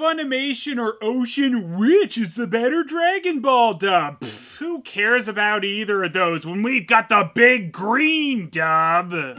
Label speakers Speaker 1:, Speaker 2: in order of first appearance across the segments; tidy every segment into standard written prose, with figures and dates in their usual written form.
Speaker 1: Funimation or Ocean, which is the better Dragon Ball dub? Pfft, who cares about either of those when we've got the Big Green Dub? The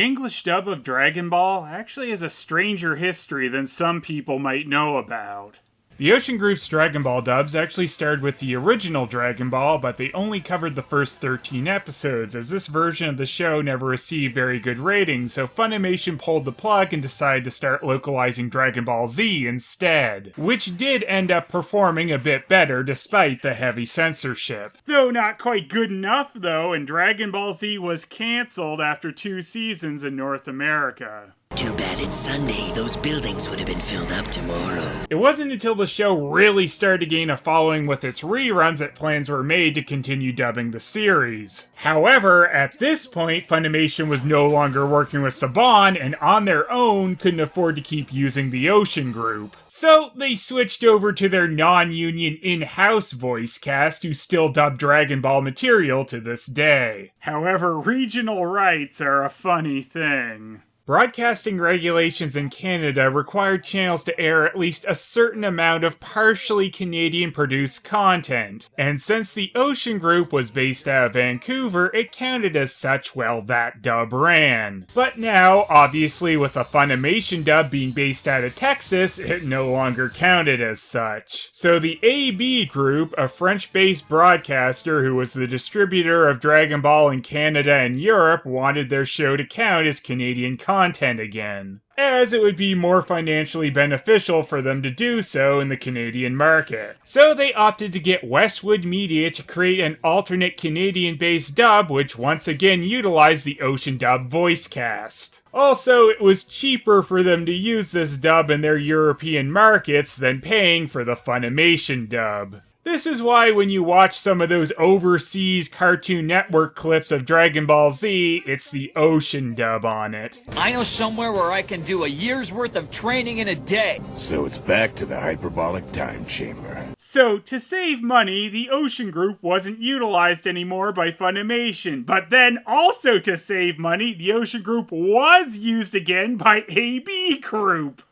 Speaker 1: English dub of Dragon Ball actually has a stranger history than some people might know about. The Ocean Group's Dragon Ball dubs actually started with the original Dragon Ball, but they only covered the first 13 episodes, as this version of the show never received very good ratings, so Funimation pulled the plug and decided to start localizing Dragon Ball Z instead, which did end up performing a bit better despite the heavy censorship. Though not quite good enough though, and Dragon Ball Z was cancelled after 2 seasons in North America.
Speaker 2: Too bad it's Sunday. Those buildings would have been filled up tomorrow.
Speaker 1: It wasn't until the show really started to gain a following with its reruns that plans were made to continue dubbing the series. However, at this point, Funimation was no longer working with Saban and on their own couldn't afford to keep using the Ocean Group. So they switched over to their non-union in-house voice cast who still dub Dragon Ball material to this day. However, regional rights are a funny thing. Broadcasting regulations in Canada required channels to air at least a certain amount of partially Canadian-produced content, and since the Ocean Group was based out of Vancouver, it counted as such while that dub ran. But now, obviously with a Funimation dub being based out of Texas, it no longer counted as such. So the AB Group, a French-based broadcaster who was the distributor of Dragon Ball in Canada and Europe, wanted their show to count as Canadian content again, as it would be more financially beneficial for them to do so in the Canadian market. So they opted to get Westwood Media to create an alternate Canadian-based dub which once again utilized the Ocean Dub voice cast. Also, it was cheaper for them to use this dub in their European markets than paying for the Funimation dub. This is why when you watch some of those overseas Cartoon Network clips of Dragon Ball Z, it's the Ocean dub on it.
Speaker 3: I know somewhere where I can do a year's worth of training in a day.
Speaker 4: So it's back to the hyperbolic time chamber.
Speaker 1: So, to save money, the Ocean Group wasn't utilized anymore by Funimation. But then, also to save money, the Ocean Group was used again by AB Group.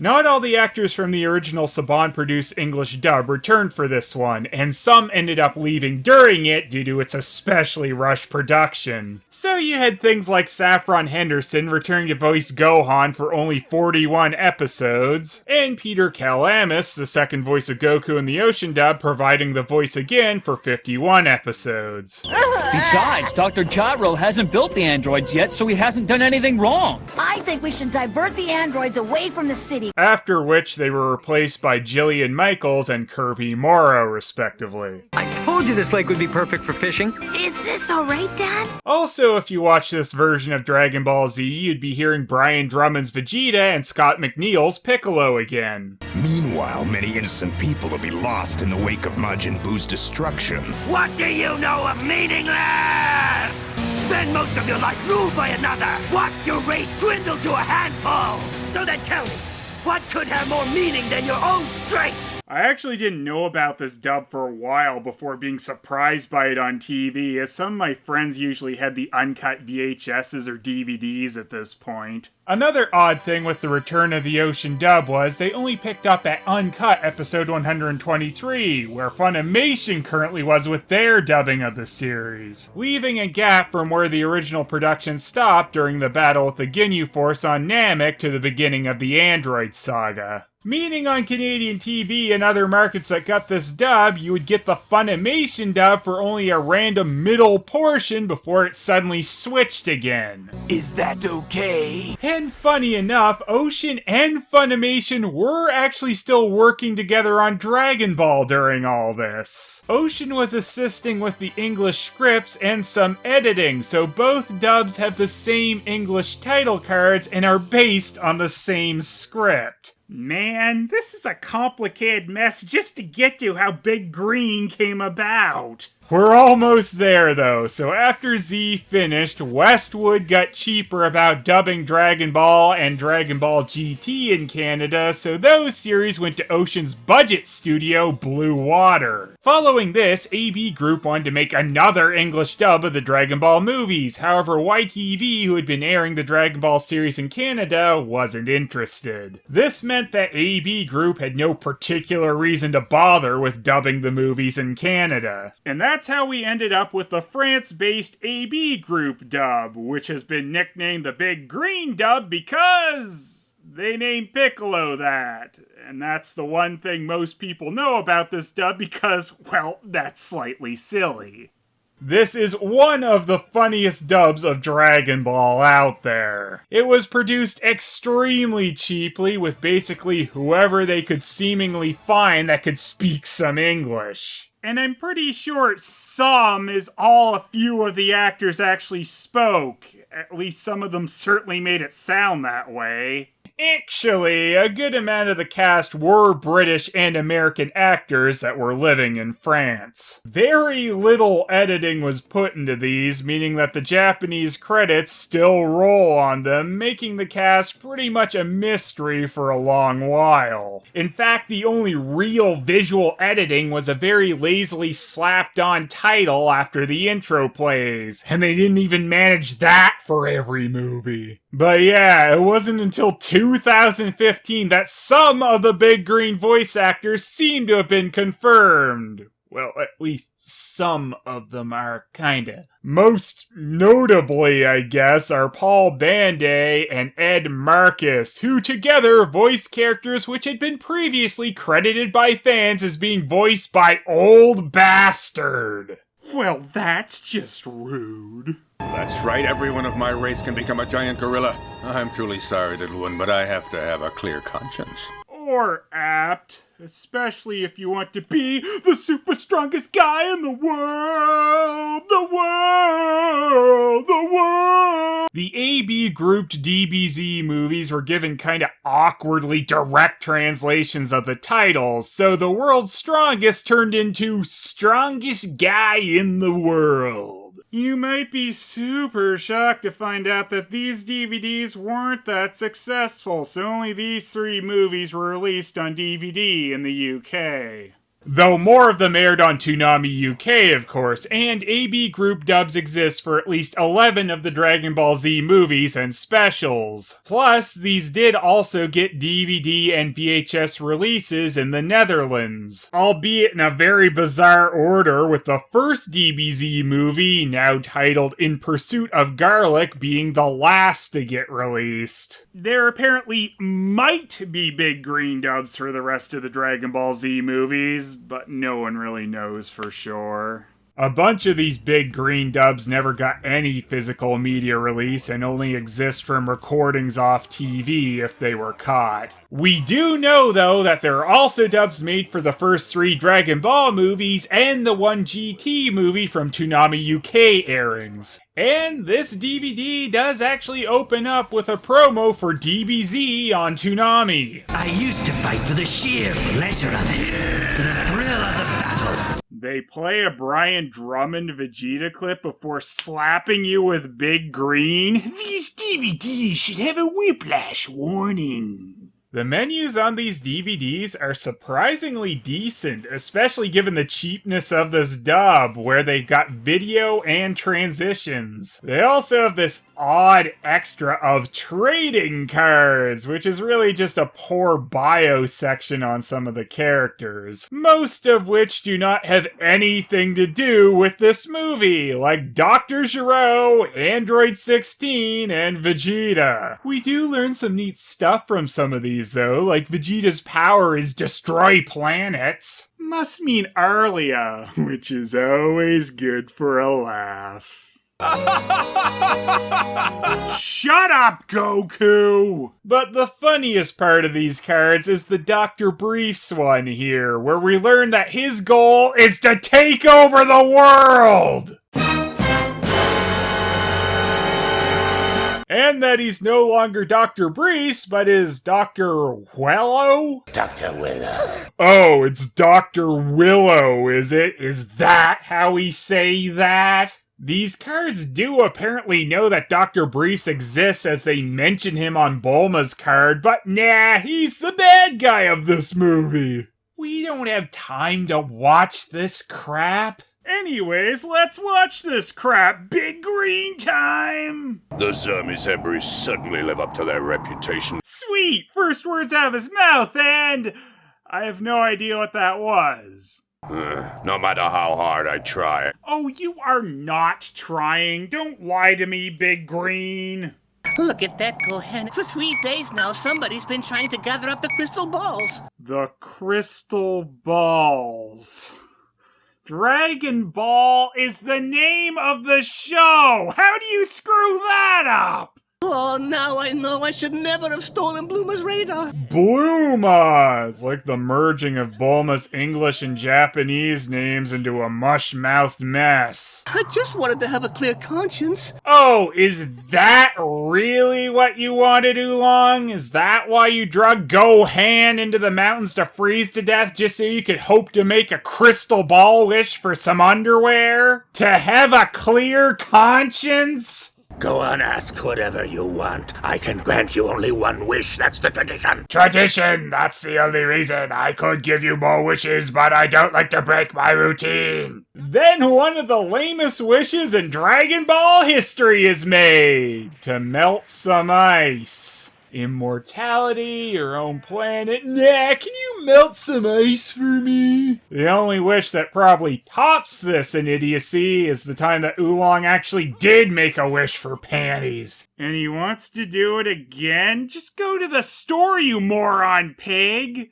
Speaker 1: Not all the actors from the original Saban-produced English dub returned for this one, and some ended up leaving during it due to its especially rushed production. So you had things like Saffron Henderson returning to voice Gohan for only 41 episodes, and Peter Kalamis, the second voice of Goku in the Ocean dub, providing the voice again for 51 episodes.
Speaker 3: Besides, Dr. Gyro hasn't built the androids yet, so he hasn't done anything wrong.
Speaker 5: I think we should divert the androids away from the city.
Speaker 1: After which they were replaced by Jillian Michaels and Kirby Morrow, respectively.
Speaker 6: I told you this lake would be perfect for fishing.
Speaker 5: Is this alright, Dad?
Speaker 1: Also, if you watch this version of Dragon Ball Z, you'd be hearing Brian Drummond's Vegeta and Scott McNeil's Piccolo again.
Speaker 4: Meanwhile, many innocent people will be lost in the wake of Majin Buu's destruction.
Speaker 7: What do you know of meaningless? Spend most of your life ruled by another. Watch your race dwindle to a handful. So then tell me, what could have more meaning than your own strength?
Speaker 1: I actually didn't know about this dub for a while before being surprised by it on TV, as some of my friends usually had the uncut VHSs or DVDs at this point. Another odd thing with the return of the Ocean dub was they only picked up at Uncut episode 123, where Funimation currently was with their dubbing of the series, leaving a gap from where the original production stopped during the battle with the Ginyu Force on Namek to the beginning of the Android saga. Meaning on Canadian TV and other markets that got this dub, you would get the Funimation dub for only a random middle portion before it suddenly switched again.
Speaker 7: Is that okay?
Speaker 1: And funny enough, Ocean and Funimation were actually still working together on Dragon Ball during all this. Ocean was assisting with the English scripts and some editing, so both dubs have the same English title cards and are based on the same script. Man, this is a complicated mess just to get to how Big Green came about. We're almost there though, so after Z finished, Westwood got cheaper about dubbing Dragon Ball and Dragon Ball GT in Canada, so those series went to Ocean's budget studio, Blue Water. Following this, AB Group wanted to make another English dub of the Dragon Ball movies, however YTV, who had been airing the Dragon Ball series in Canada, wasn't interested. This meant that AB Group had no particular reason to bother with dubbing the movies in Canada. And that's how we ended up with the France-based AB Group dub, which has been nicknamed the Big Green Dub because they named Piccolo that. And that's the one thing most people know about this dub because, well, that's slightly silly. This is one of the funniest dubs of Dragon Ball out there. It was produced extremely cheaply with basically whoever they could seemingly find that could speak some English. And I'm pretty sure some is all a few of the actors actually spoke. At least some of them certainly made it sound that way. Actually, a good amount of the cast were British and American actors that were living in France. Very little editing was put into these, meaning that the Japanese credits still roll on them, making the cast pretty much a mystery for a long while. In fact, the only real visual editing was a very lazily slapped on title after the intro plays, and they didn't even manage that for every movie. But yeah, it wasn't until 2015 that some of the Big Green voice actors seem to have been confirmed. Well, at least some of them are kinda. Most notably, I guess, are Paul Banday and Ed Marcus, who together voice characters which had been previously credited by fans as being voiced by Old Bastard. Well, that's just rude.
Speaker 8: That's right, everyone of my race can become a giant gorilla. I'm truly sorry, little one, but I have to have a clear conscience.
Speaker 1: Or apt, especially if you want to be the super strongest guy in the world! The AB grouped DBZ movies were given kinda awkwardly direct translations of the titles, so the world's strongest turned into strongest guy in the world. You might be super shocked to find out that these DVDs weren't that successful, so only these 3 movies were released on DVD in the UK. Though more of them aired on Toonami UK, of course, and AB Group dubs exist for at least 11 of the Dragon Ball Z movies and specials. Plus, these did also get DVD and VHS releases in the Netherlands, albeit in a very bizarre order, with the first DBZ movie, now titled In Pursuit of Garlic, being the last to get released. There apparently might be Big Green dubs for the rest of the Dragon Ball Z movies, but no one really knows for sure. A bunch of these Big Green dubs never got any physical media release and only exist from recordings off TV if they were caught. We do know, though, that there are also dubs made for the first 3 Dragon Ball movies and the 1 GT movie from Toonami UK airings. And this DVD does actually open up with a promo for DBZ on Toonami.
Speaker 2: I used to fight for the sheer pleasure of it, for the thrill of the battle.
Speaker 1: They play a Brian Drummond Vegeta clip before slapping you with Big Green. These DVDs should have a whiplash warning. The menus on these DVDs are surprisingly decent, especially given the cheapness of this dub, where they've got video and transitions. They also have this odd extra of trading cards, which is really just a poor bio section on some of the characters, most of which do not have anything to do with this movie, like Dr. Gero, Android 16, and Vegeta. We do learn some neat stuff from some of these, though, like Vegeta's power is destroy planets. Must mean Arlia, which is always good for a laugh. Shut up, Goku! But the funniest part of these cards is the Dr. Briefs one here, where we learn that his goal is to take over the world! And that he's no longer Dr. Brees, but is Dr. Willow?
Speaker 2: Dr. Willow.
Speaker 1: Oh, it's Dr. Willow, is it? Is that how we say that? These cards do apparently know that Dr. Briefs exists as they mention him on Bulma's card, but nah, he's the bad guy of this movie. We don't have time to watch this crap. Anyways, let's watch this crap. Big Green time!
Speaker 9: The Zermies certainly live up to their reputation.
Speaker 1: Sweet! First words out of his mouth, and I have no idea what that was.
Speaker 9: No matter how hard I try.
Speaker 1: Oh, you are not trying. Don't lie to me, Big Green.
Speaker 10: Look at that, Gohan. For 3 days now, somebody's been trying to gather up the crystal balls.
Speaker 1: The crystal balls. Dragon Ball is the name of the show. How do you screw that up?
Speaker 10: Oh, now I know I should never have stolen Blooma's radar.
Speaker 1: Blooma! It's like the merging of Bulma's English and Japanese names into a mush-mouthed mess.
Speaker 10: I just wanted to have a clear conscience.
Speaker 1: Oh, is that really what you wanted, Oolong? Is that why you drug Gohan into the mountains to freeze to death just so you could hope to make a crystal ball wish for some underwear? To have a clear conscience?
Speaker 2: Go on, ask whatever you want. I can grant you only one wish. That's the tradition.
Speaker 1: Tradition! That's the only reason. I could give you more wishes, but I don't like to break my routine. Then one of the lamest wishes in Dragon Ball history is made. To melt some ice. Immortality, your own planet. Nah, can you melt some ice for me? The only wish that probably tops this in idiocy is the time that Oolong actually did make a wish for panties. And he wants to do it again? Just go to the store, you moron pig!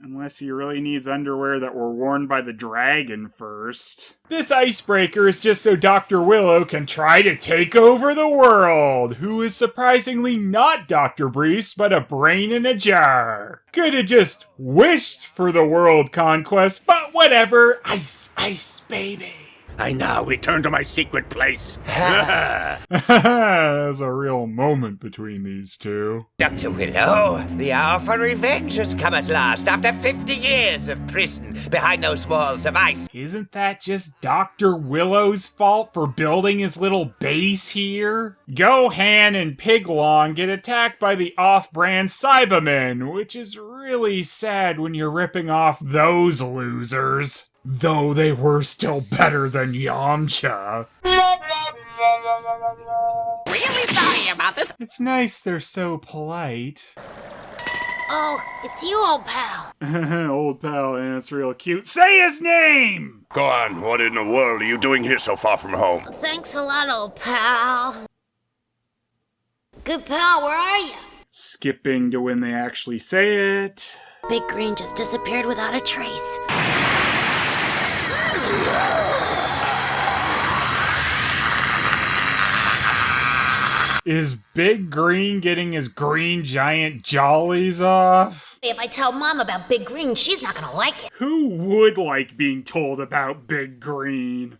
Speaker 1: Unless he really needs underwear that were worn by the dragon first. This icebreaker is just so Dr. Willow can try to take over the world, who is surprisingly not Dr. Brees, but a brain in a jar. Could have just wished for the world conquest, but whatever. Ice, ice, baby.
Speaker 2: I now return to my secret place.
Speaker 1: That was a real moment between these two.
Speaker 11: Dr. Willow, the hour for revenge has come at last after 50 years of prison behind those walls of ice.
Speaker 1: Isn't that just Dr. Willow's fault for building his little base here? Gohan and Piglong get attacked by the off-brand Cybermen, which is really sad when you're ripping off those losers. Though they were still better than Yamcha.
Speaker 10: Really sorry about this.
Speaker 1: It's nice they're so polite.
Speaker 5: Oh, it's you, old pal.
Speaker 1: Old pal, and it's real cute. Say his name!
Speaker 9: Go on, what in the world are you doing here so far from home?
Speaker 5: Thanks a lot, old pal. Good pal, where are you?
Speaker 1: Skipping to when they actually say it.
Speaker 5: Big Green just disappeared without a trace.
Speaker 1: Is Big Green getting his green giant jollies off?
Speaker 5: If I tell Mom about Big Green, she's not gonna like it.
Speaker 1: Who would like being told about Big Green?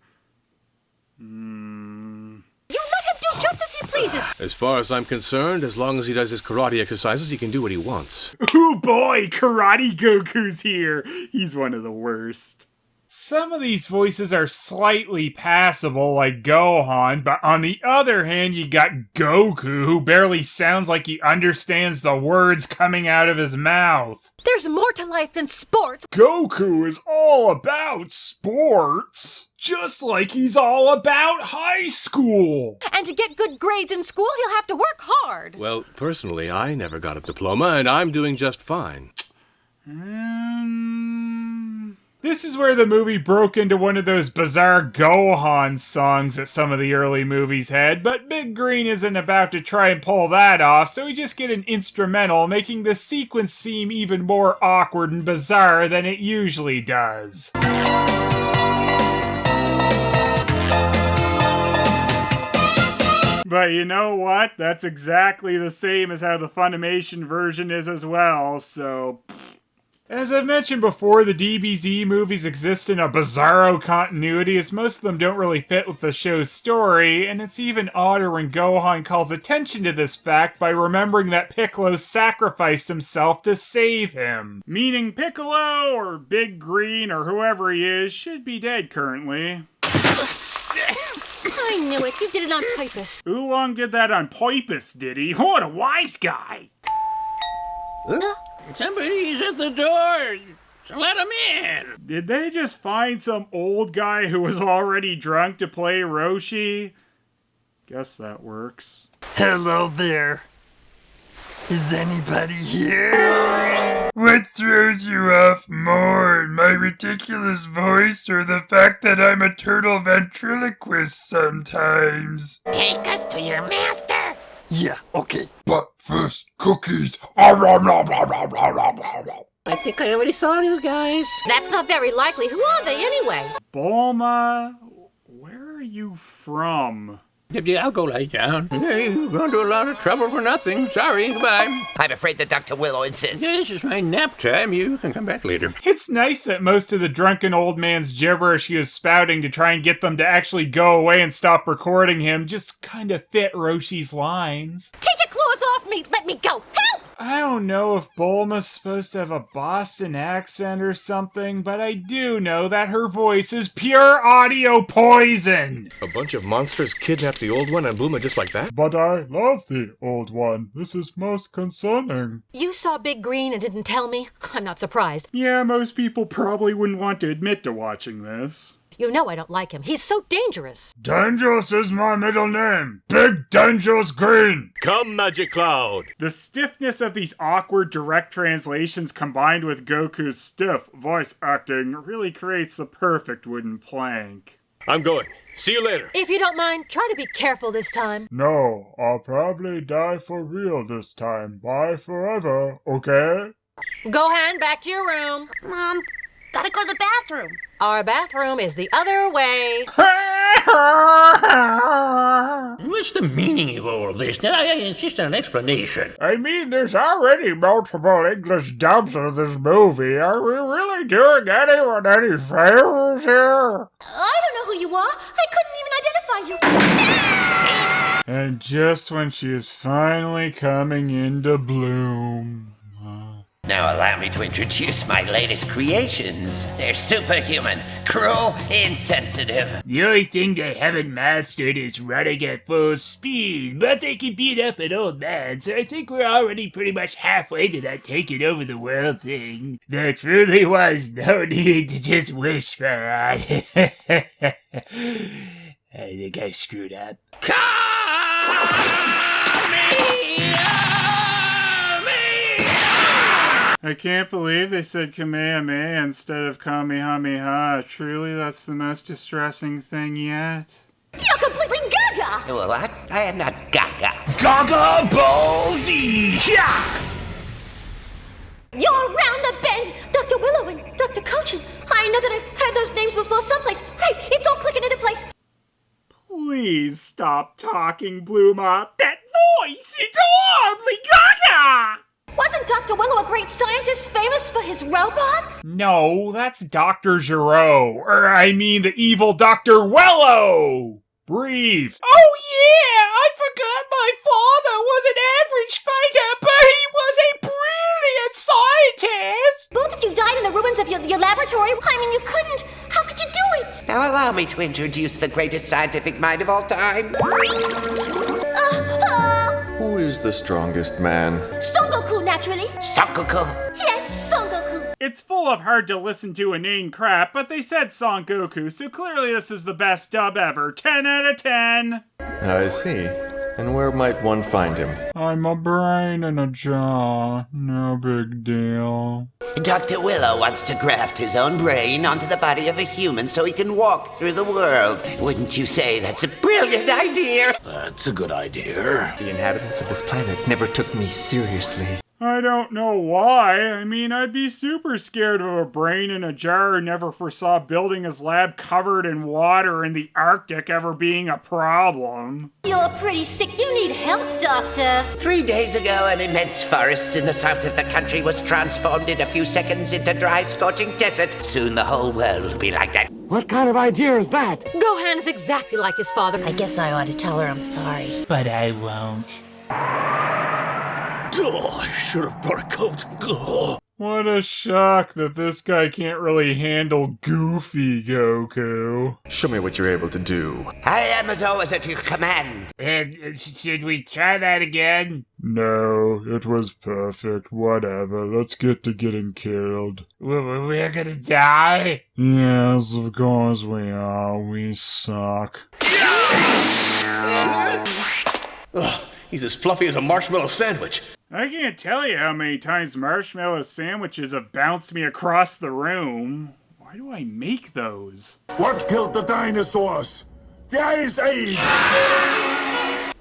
Speaker 10: You let him do just as he pleases.
Speaker 12: As far as I'm concerned, as long as he does his karate exercises, he can do what he wants.
Speaker 1: Ooh boy, Karate Goku's here. He's one of the worst. Some of these voices are slightly passable, like Gohan, but on the other hand, you got Goku, who barely sounds like he understands the words coming out of his mouth.
Speaker 10: There's more to life than sports.
Speaker 1: Goku is all about sports, just like he's all about high school.
Speaker 10: And to get good grades in school, he'll have to work hard.
Speaker 12: Well, personally, I never got a diploma, and I'm doing just fine.
Speaker 1: This is where the movie broke into one of those bizarre Gohan songs that some of the early movies had, but Big Green isn't about to try and pull that off, so we just get an instrumental, making the sequence seem even more awkward and bizarre than it usually does. But you know what? That's exactly the same as how the Funimation version is as well, so... As I've mentioned before, the DBZ movies exist in a bizarro continuity as most of them don't really fit with the show's story, and it's even odder when Gohan calls attention to this fact by remembering that Piccolo sacrificed himself to save him. Meaning Piccolo, or Big Green, or whoever he is, should be dead currently.
Speaker 5: I knew it. He did it on purpose.
Speaker 1: Oolong did that on purpose, did he? What a wise guy!
Speaker 13: Somebody's at the door, so let him in.
Speaker 1: Did they just find some old guy who was already drunk to play Roshi? Guess that works.
Speaker 14: Hello there. Is anybody here?
Speaker 15: What throws you off more, my ridiculous voice or the fact that I'm a turtle ventriloquist sometimes?
Speaker 5: Take us to your master.
Speaker 14: Yeah, okay.
Speaker 15: But first, cookies.
Speaker 10: I think I already saw these guys.
Speaker 5: That's not very likely. Who are they anyway?
Speaker 1: Bulma, where are you from?
Speaker 13: I'll go lay down. You're going to a lot of trouble for nothing. Sorry, goodbye.
Speaker 11: I'm afraid that Dr. Willow insists.
Speaker 13: This is my nap time. You can come back later.
Speaker 1: It's nice that most of the drunken old man's gibberish he was spouting to try and get them to actually go away and stop recording him just kind of fit Roshi's lines.
Speaker 5: Take your claws off me! Let me go! Help!
Speaker 1: I don't know if Bulma's supposed to have a Boston accent or something, but I do know that her voice is pure audio poison!
Speaker 12: A bunch of monsters kidnapped the old one and Bulma just like that?
Speaker 15: But I love the old one. This is most concerning.
Speaker 16: You saw Big Green and didn't tell me? I'm not surprised.
Speaker 1: Yeah, most people probably wouldn't want to admit to watching this.
Speaker 16: You know I don't like him. He's so dangerous.
Speaker 15: Dangerous is my middle name. Big Dangerous Green.
Speaker 9: Come, Magic Cloud.
Speaker 1: The stiffness of these awkward direct translations combined with Goku's stiff voice acting really creates the perfect wooden plank.
Speaker 9: I'm going. See you later.
Speaker 16: If you don't mind, try to be careful this time.
Speaker 15: No, I'll probably die for real this time. Bye forever, okay?
Speaker 16: Gohan, back to your room.
Speaker 5: Mom, gotta go to the bathroom.
Speaker 16: Our bathroom is the other way.
Speaker 13: What's the meaning of all this? It's just an explanation.
Speaker 15: I mean, there's already multiple English dubs of this movie. Are we really doing anyone any favors here?
Speaker 5: I don't know who you are. I couldn't even identify you.
Speaker 1: And just when she is finally coming into bloom.
Speaker 11: Now allow me to introduce my latest creations. They're superhuman, cruel, insensitive.
Speaker 17: The only thing they haven't mastered is running at full speed, but they can beat up an old man, so I think we're already pretty much halfway to that taking over the world thing. There truly was no need to just wish for that. I think I screwed up.
Speaker 1: I can't believe they said Kamehameha instead of Kamehameha. Truly, that's the most distressing thing yet.
Speaker 5: You're completely gaga!
Speaker 11: What? I am not gaga.
Speaker 2: Gaga Ball Z! Yeah!
Speaker 5: You're around the bend! Dr. Willow and Dr. Cochin. I know that I've heard those names before someplace. Right, it's all clicking into place.
Speaker 1: Please stop talking, Blooma. That voice! It's horribly gaga!
Speaker 5: Wasn't Dr. Willow a great scientist famous for his robots?
Speaker 1: No, that's Dr. Giro. I mean the evil Dr. Wello! Breathe. Oh yeah, I forgot my father was an average fighter, but he was a brilliant scientist!
Speaker 5: Both of you died in the ruins of your laboratory. I mean, you couldn't. How could you do it?
Speaker 11: Now allow me to introduce the greatest scientific mind of all time.
Speaker 18: Who is the strongest man?
Speaker 5: Son Goku, naturally.
Speaker 11: Son Goku?
Speaker 5: Yes, Son Goku.
Speaker 1: It's full of hard-to-listen-to inane crap, but they said Son Goku, so clearly this is the best dub ever. 10 out of 10.
Speaker 18: I see. And where might one find him?
Speaker 15: I'm a brain and a jaw. No big deal.
Speaker 11: Dr. Willow wants to graft his own brain onto the body of a human so he can walk through the world. Wouldn't you say that's a brilliant idea?
Speaker 9: That's a good idea.
Speaker 19: The inhabitants of this planet never took me seriously.
Speaker 1: I don't know why. I mean, I'd be super scared of a brain in a jar who never foresaw building his lab covered in water in the Arctic ever being a problem.
Speaker 5: You're pretty sick. You need help, Doctor.
Speaker 11: 3 days ago, an immense forest in the south of the country was transformed in a few seconds into dry, scorching desert. Soon the whole world will be like that.
Speaker 19: What kind of idea is that?
Speaker 16: Gohan is exactly like his father.
Speaker 5: I guess I ought to tell her I'm sorry.
Speaker 17: But I won't.
Speaker 13: Oh, I should have brought a coat. Oh.
Speaker 1: What a shock that this guy can't really handle goofy Goku.
Speaker 18: Show me what you're able to do.
Speaker 11: I am as always at your command.
Speaker 17: Should we try that again?
Speaker 1: No, it was perfect. Whatever. Let's get to getting killed.
Speaker 17: We're gonna die?
Speaker 1: Yes, of course we are. We suck.
Speaker 12: Ugh, he's as fluffy as a marshmallow sandwich.
Speaker 1: I can't tell you how many times marshmallow sandwiches have bounced me across the room. Why do I make those?
Speaker 15: What killed the dinosaurs? The Ice Age!
Speaker 5: Yeah!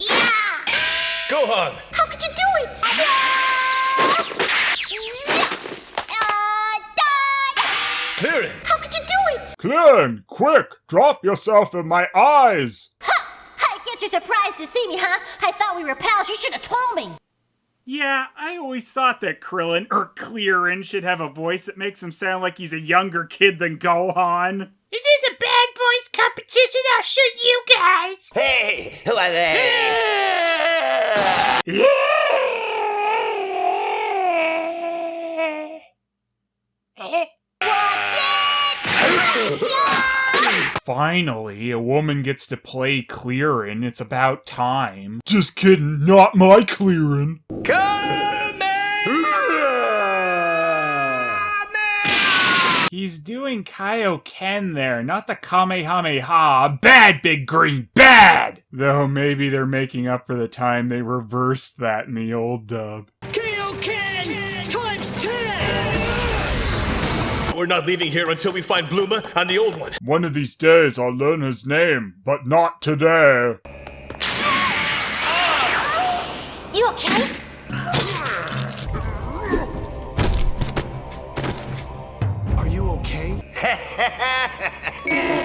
Speaker 12: Gohan!
Speaker 5: How could you do it?
Speaker 12: Clearing!
Speaker 5: How could you do it?
Speaker 1: Clint, quick! Drop yourself in my eyes!
Speaker 5: Ha! I guess you're surprised to see me, huh? I thought we were pals. You should have told me.
Speaker 1: Yeah, I always thought that Krillin, or Clearin, should have a voice that makes him sound like he's a younger kid than Gohan.
Speaker 17: If there's a bad voice competition, I'll shoot you guys!
Speaker 11: Hey, who are they?
Speaker 1: Finally, a woman gets to play Clearin. It's about time. Just kidding, not my Clearin. He's doing Kaioken there, not the Kamehameha. Bad, Big Green, bad! Though maybe they're making up for the time they reversed that in the old dub.
Speaker 3: Kaioken times 10!
Speaker 12: We're not leaving here until we find Bluma and the old one.
Speaker 1: One of these days I'll learn his name, but not today.
Speaker 5: You okay?
Speaker 14: Are you okay?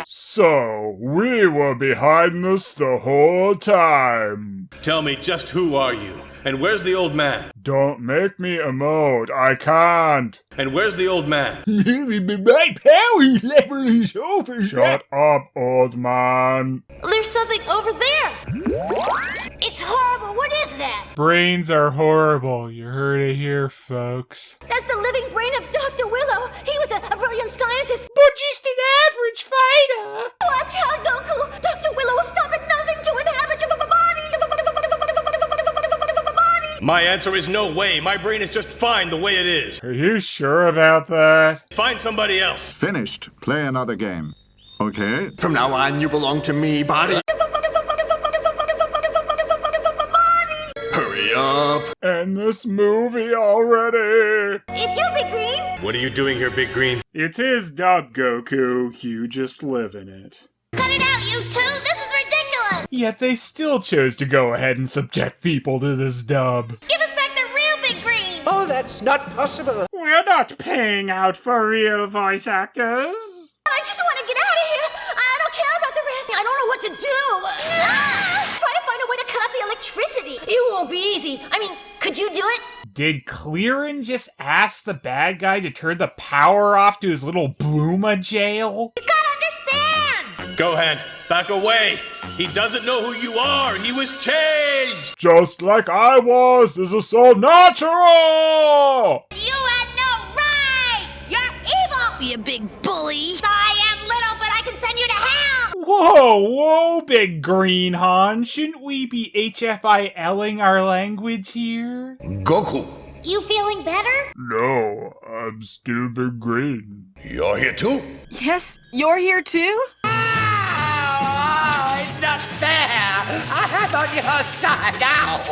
Speaker 1: So, we were behind this the whole time.
Speaker 12: Tell me, just who are you? And where's the old man?
Speaker 1: Don't make me emote, I can't.
Speaker 12: And where's the old man?
Speaker 17: My power level is over.
Speaker 1: Shut up, old man.
Speaker 5: There's something over there. It's horrible. What is that?
Speaker 1: Brains are horrible. You heard it here, folks.
Speaker 5: That's the living brain of Dr. Willow. He was a brilliant scientist.
Speaker 17: But just an average fighter.
Speaker 5: Watch out, Goku. Dr. Willow will stop at nothing to inhabit your body.
Speaker 12: My answer is no way. My brain is just fine the way it is.
Speaker 1: Are you sure about that?
Speaker 12: Find somebody else.
Speaker 15: Finished. Play another game. Okay?
Speaker 18: From now on, you belong to me, body. Hurry up.
Speaker 1: End this movie already.
Speaker 5: It's you, Big Green.
Speaker 12: What are you doing here, Big Green?
Speaker 1: It's his dub, Goku. You just live in it.
Speaker 5: Cut it out, you two. This is ridiculous.
Speaker 1: Yet they still chose to go ahead and subject people to this dub.
Speaker 5: Give us back the real Big Green.
Speaker 11: Oh, that's not possible.
Speaker 1: We're not paying out for real voice actors.
Speaker 5: I just want to get out of here. I don't care about the rest. I don't know what to do. Try to find a way to cut off the electricity. It won't be easy. I mean, could you do it?
Speaker 1: Did Clearin just ask the bad guy to turn the power off to his little Bluma jail?
Speaker 5: You gotta understand.
Speaker 12: Gohan, back away. He doesn't know who you are. He was changed.
Speaker 1: Just like I was. This is so natural.
Speaker 5: You had no right. You're evil, you big bully. I am little, but I can send you to hell.
Speaker 1: Whoa, Big Green Han. Shouldn't we be HFILing our language here?
Speaker 18: Goku.
Speaker 5: You feeling better?
Speaker 1: No, I'm still Big Green.
Speaker 18: You're here too?
Speaker 20: Yes, you're here too?
Speaker 11: Oh, it's not fair. I'm on your side now.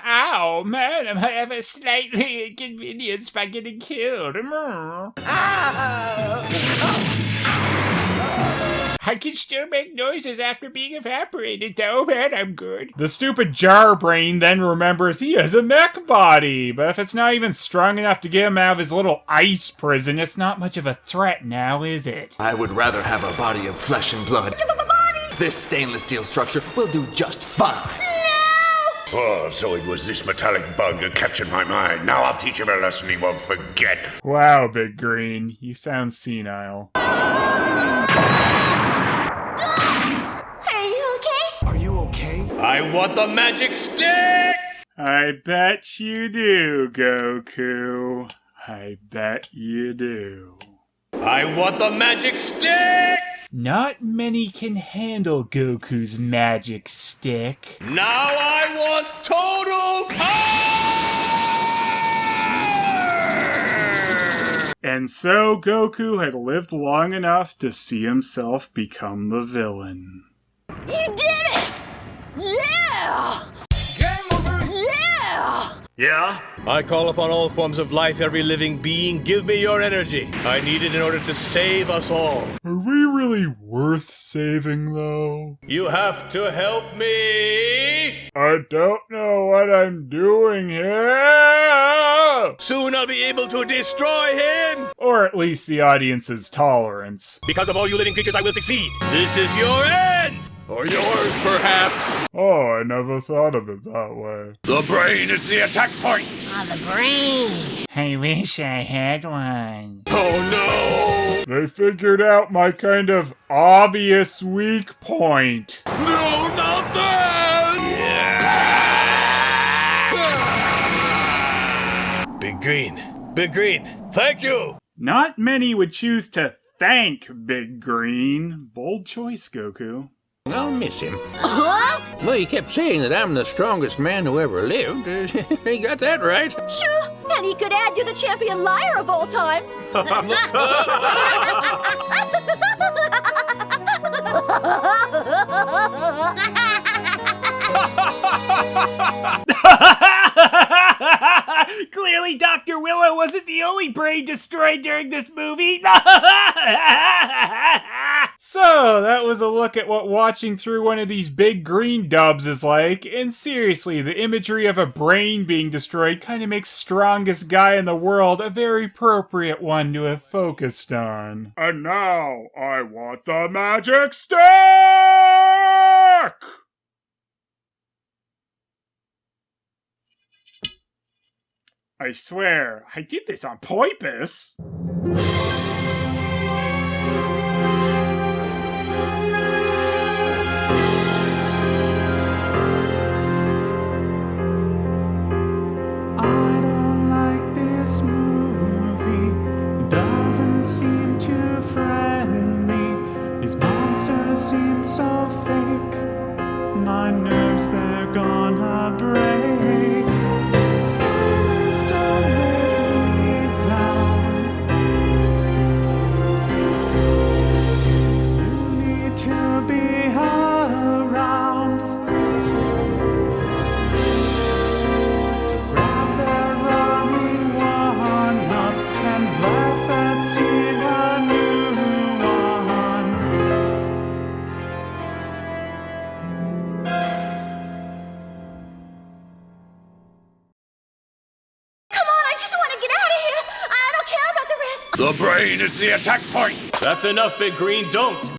Speaker 17: Ow, madam, I have a slightly inconvenience by getting killed. I can still make noises after being evaporated, though, man, I'm good.
Speaker 1: The stupid jar brain then remembers he has a mech body, but if it's not even strong enough to get him out of his little ice prison, it's not much of a threat now, is it?
Speaker 18: I would rather have a body of flesh and blood. This stainless steel structure will do just fine.
Speaker 9: Oh, so it was this metallic bug that captured my mind. Now I'll teach him a lesson he won't forget.
Speaker 1: Wow, Big Green, you sound senile.
Speaker 5: Are you okay?
Speaker 14: Are you okay?
Speaker 12: I want the magic stick!
Speaker 1: I bet you do, Goku. I bet you do.
Speaker 12: I want the magic stick!
Speaker 1: Not many can handle Goku's magic stick.
Speaker 12: Now I want total power!
Speaker 1: And so Goku had lived long enough to see himself become the villain.
Speaker 5: You did it! Yeah!
Speaker 12: Game over!
Speaker 5: Yeah!
Speaker 12: Yeah? I call upon all forms of life, every living being, give me your energy. I need it in order to save us all.
Speaker 1: Are we really worth saving, though?
Speaker 12: You have to help me!
Speaker 1: I don't know what I'm doing here!
Speaker 12: Soon I'll be able to destroy him!
Speaker 1: Or at least the audience's tolerance.
Speaker 12: Because of all you living creatures, I will succeed! This is your end! Or yours, perhaps.
Speaker 1: Oh, I never thought of it that way.
Speaker 9: The brain is the attack point.
Speaker 5: On the brain.
Speaker 17: I wish I had one.
Speaker 12: Oh no!
Speaker 1: They figured out my kind of obvious weak point.
Speaker 12: No, not that! Yeah! Big Green, thank you!
Speaker 1: Not many would choose to thank Big Green. Bold choice, Goku.
Speaker 13: I'll miss him.
Speaker 5: Huh?
Speaker 13: Well, he kept saying that I'm the strongest man who ever lived. He got that right.
Speaker 5: Sure, and he could add you the champion liar of all time.
Speaker 17: Clearly, Dr. Willow wasn't the only brain destroyed during this movie.
Speaker 1: So, that was a look at what watching through one of these big green dubs is like, and seriously, the imagery of a brain being destroyed kind of makes strongest guy in the world a very appropriate one to have focused on. And now, I want the magic stick! I swear, I did this on purpose.
Speaker 19: Seem too friendly. These monsters seem so fake. My nerves, they're gonna break. Please don't let me down. You need to be around to grab that running one up and blast that scene a new one.
Speaker 5: Come on, I just want to get out of here. I don't care about the rest.
Speaker 9: The brain is the attack point.
Speaker 12: That's enough, Big Green, don't!